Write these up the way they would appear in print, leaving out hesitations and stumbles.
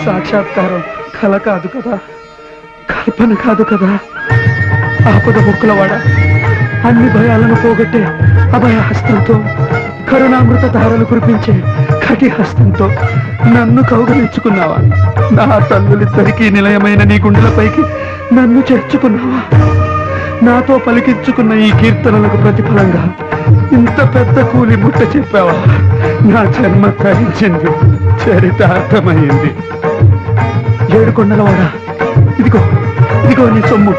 సాక్షాత్కారం కల కాదు కదా, కల్పన కాదు కదా. ఆపద మొక్కులవాడ అన్ని భయాలను పోగొట్టే అభయ హస్తంతో, కరుణామృత ధారలు కురిపించే కటి హస్తంతో నన్ను కౌగలించుకున్నావా? నా తల్లులిద్దరికీ నిలయమైన నీ గుండెలపైకి నన్ను చేర్చుకున్నావా? నాతో పలికించుకున్న ఈ కీర్తనలకు ప్రతిఫలంగా ఇంత పెద్ద కూలి ముట్ట చెప్పావా? నా జన్మ తరించింది, చరితార్థమైంది. ఏడుకొండలవాడా, ఇదిగో ఇదిగో నీ సొమ్ము.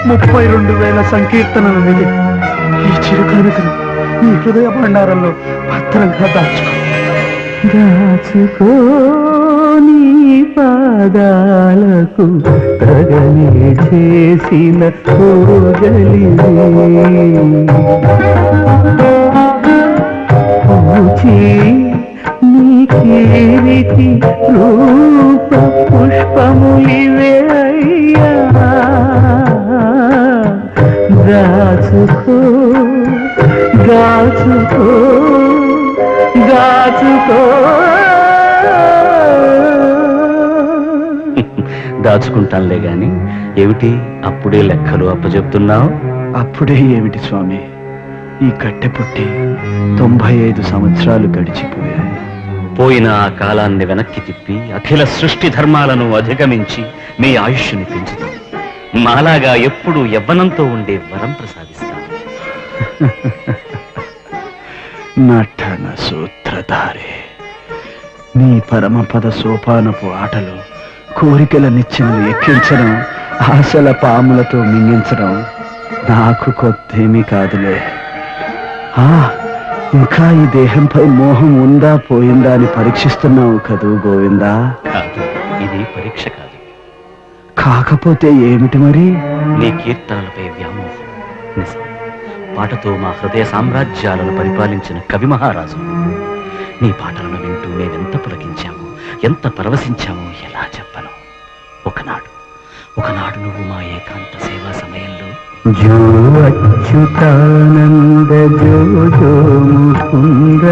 32,000 సంకీర్తనలు నిధి. ఈ చిరుకానుకను నీ హృదయ భండారంలో భద్రంగా దాచుకో. నీ పాదాలకు తగని చేసిన పూచి నీ కీర్తి రూప పుష్పములివే అయ్యా. దాచుకో దాచుకో దాచుకో. దాచుకుంటానులే గాని ఏమిటి అప్పుడే లెక్కలు అప్పచెప్తున్నావు? అప్పుడే ఏమిటి స్వామి, ఈ కట్టె పుట్టి 95 సంవత్సరాలు గడిచిపోయాయి. పోయిన ఆ కాలాన్ని వెనక్కి తిప్పి అఖిల సృష్టి ధర్మాలను అధిగమించి మీ ఆయుష్ని పెంచుతాం. మాలాగా ఎప్పుడు యవ్వనంతో ఉండే వరం ప్రసాదిస్తాం. నటన సూత్రధారే, నీ పరమపద సోపానపు ఆటలు కోరికల నిచ్చెనలు ఎక్కించడం, ఆశల పాములతో మింగించడం నాకు కొత్తేమీ కాదులే. ఇంకా ఈ దేహంపై మోహం ఉందా పోయిందా అని పరీక్షిస్తున్నావు కదూ గోవిందా? కాదు, ఇది పరీక్ష కాదు. కాకపోతే ఏమిటి మరి? నీ కీర్తనలపై వ్యామోహం. నిజం, పాటతో మా హృదయ సామ్రాజ్యాలను పరిపాలించిన కవి మహారాజు. నీ పాటలను వింటూ మేమెంత పులకించాము, ఎంత పరవశించామో ఎలా చెప్పను. ఒకనాడు నువ్వు మా ఏకాంత సేవా సమయంలో జో అచ్యుతానంద జో జో ముకుంద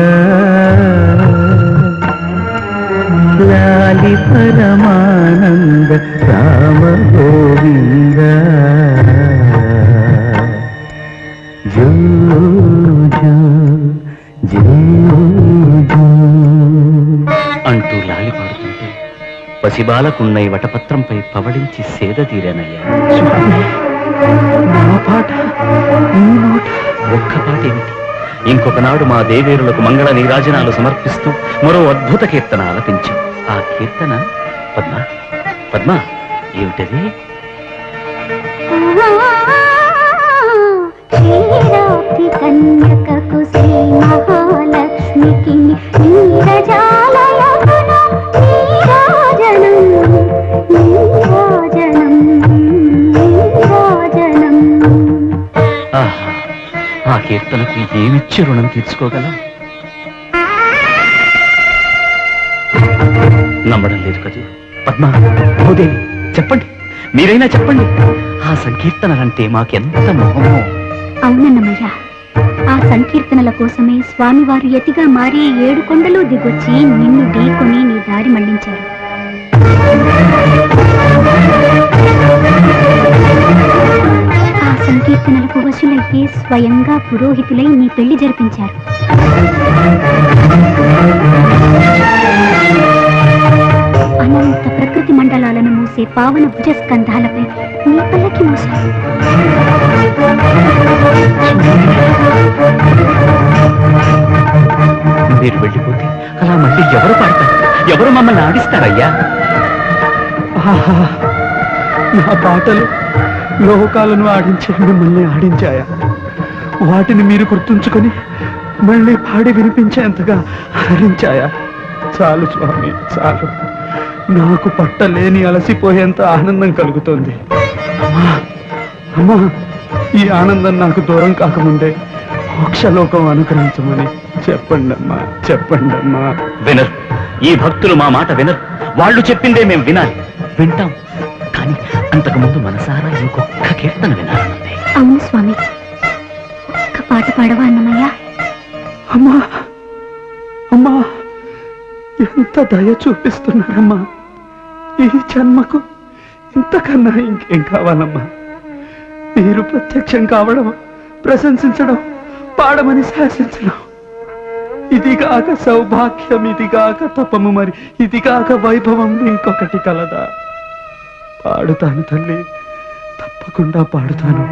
లాలి పరమానంద రామ గోవింద జో జో జో జో అంటూ లాలి పాడుతుంటే పసిబాలకున్నై వటపత్రంపై పవళించి సేద తీరానయ్యా. ఒక్క పాట ఏమిటి, ఇంకొకనాడు మా దేవేరులకు మంగళ నీరాజనాలు సమర్పిస్తూ మరో అద్భుత కీర్తన ఆలపించాం. ఆ కీర్తన పద్మ పద్మ ఏమిటది? కన్యకకు శ్రీ మహాలక్ష్మికి ఆ కీర్తనకు ఏమిచ్చి రుణం తీర్చుకోగలం? నమ్మడం లేదు కదూ పద్మ, భూదేవి, చెప్పండి, మీరైనా చెప్పండి. ఆ సంకీర్తనలంటే మాకెంత మోహమో. అవునన్నమయ్యా, ఆ సంకీర్తనల కోసమే స్వామివారు యతిగా మారి 7 కొండలు దిగొచ్చి నిన్ను ఢీకొని నీ దారి మళ్లించారు. ఆ సంకీర్తనలకు వశులైతే స్వయంగా పురోహితులై నీ పెళ్లి జరిపించారు. అనంత ప్రకృతి మండలాలను మూసే పావన భుజస్కంధాలపై నీ పల్లకి మోసారు. మీరు వెళ్ళిపోతే అలా మళ్ళీ ఎవరు పాడతారు, ఎవరు మమ్మల్ని ఆడిస్తారయ్యా? నా పాటలు లోకాలను ఆడించే మిమ్మల్ని ఆడించాయా? వాటిని మీరు గుర్తుంచుకొని మళ్ళీ పాడి వినిపించేంతగా హరించాయా? చాలు స్వామి, చాలు. నాకు పట్టలేని అలసిపోయేంత ఆనందం కలుగుతోంది. అమ్మా, ఈ ఆనందం నాకు దూరం కాకముందే మోక్షలోకం అనుగ్రహించమని చెప్పండి అమ్మా, చెప్పండి అమ్మా. వినరు, ఈ భక్తులు మా మాట వినరు. వాళ్ళు చెప్పిందే మేము వినాలి. వింటాం, కానీ అంతకుముందు మనసారా ఇంకొక కీర్తన వినాలన్నదే. అవును స్వామి, ఒక్క పాట పాడవా అన్నమయ్య? అమ్మా అమ్మా, ఎంత దయ చూపిస్తున్నారమ్మా. ఈ జన్మకు ఇంతకన్నా ఇంకేం కావాలమ్మా? మీరు ప్రత్యక్షం కావడం, ప్రశంసించడం, పాడమని శాసించడం, ఇదిగాక సౌభాగ్యం, ఇదిగాక తపము, మరి ఇదిగాక వైభవం ఇంకొకటి కలదా? పాడుతాను తల్లి, తప్పకుండా పాడుతాను.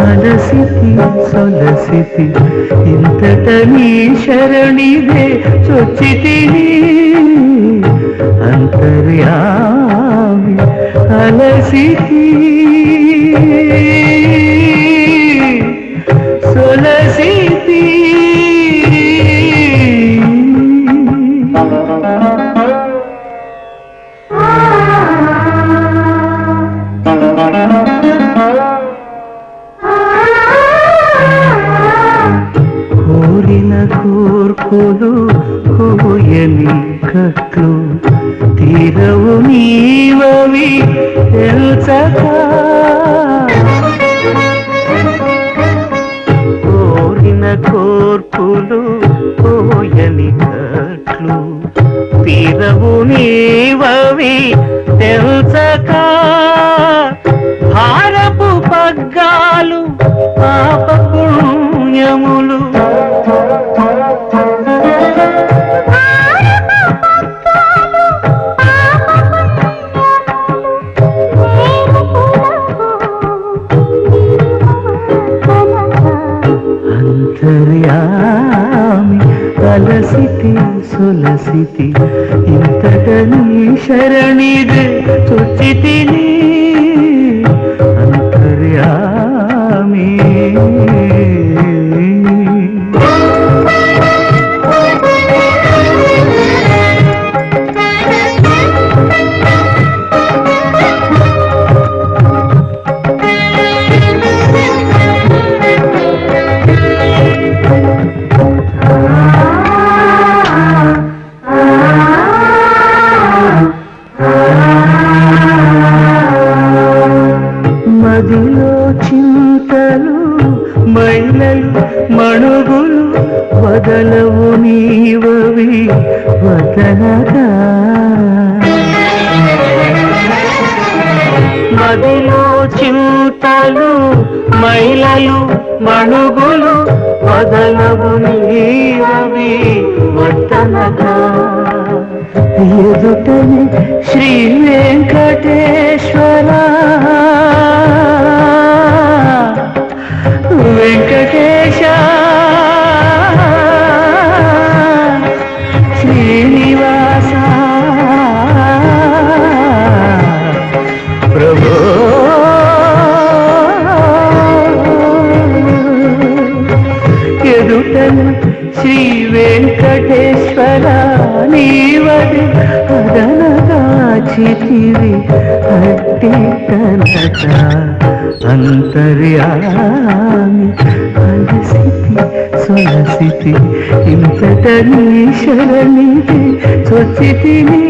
అలసితి సొలసితి ఇంతట నీ శరణిదే చొచ్చితిని, అంతర్యామి అలసితి సొలసితి. కోరిన కోర్కులు కోయని కట్లు తీరవు నీవవి తెలుసక, కోరిన కోర్కులు కోయని కట్లు తీరవు నీవవి తెలుసక, భారపు పగ్గాలు పాప పుణ్యములు అంతర్యామి అలసితి సొలసితి ఇంతట నీ శరణిదే చొచ్చితిని, అంతర్యామి. మదిలో చింతలు మైలలు మణుగులు వదలవు నీవవి వదనగా, మదిలో చింతలు మైలలు మణుగులు వదలవు నీవవి వదనగా, ఎదుటని శ్రీ వెంకటేశ్వర వెంకటేశ శ్రీనివాస ప్రభో, ఎదుటను శ్రీ వెంకటేశ్వర నీవది అదనగా చితివి అట్టి కనక, అంతర్యామి అలసితి సొలసితి ఇంతట నీ శరణిదే చొచ్చితిని.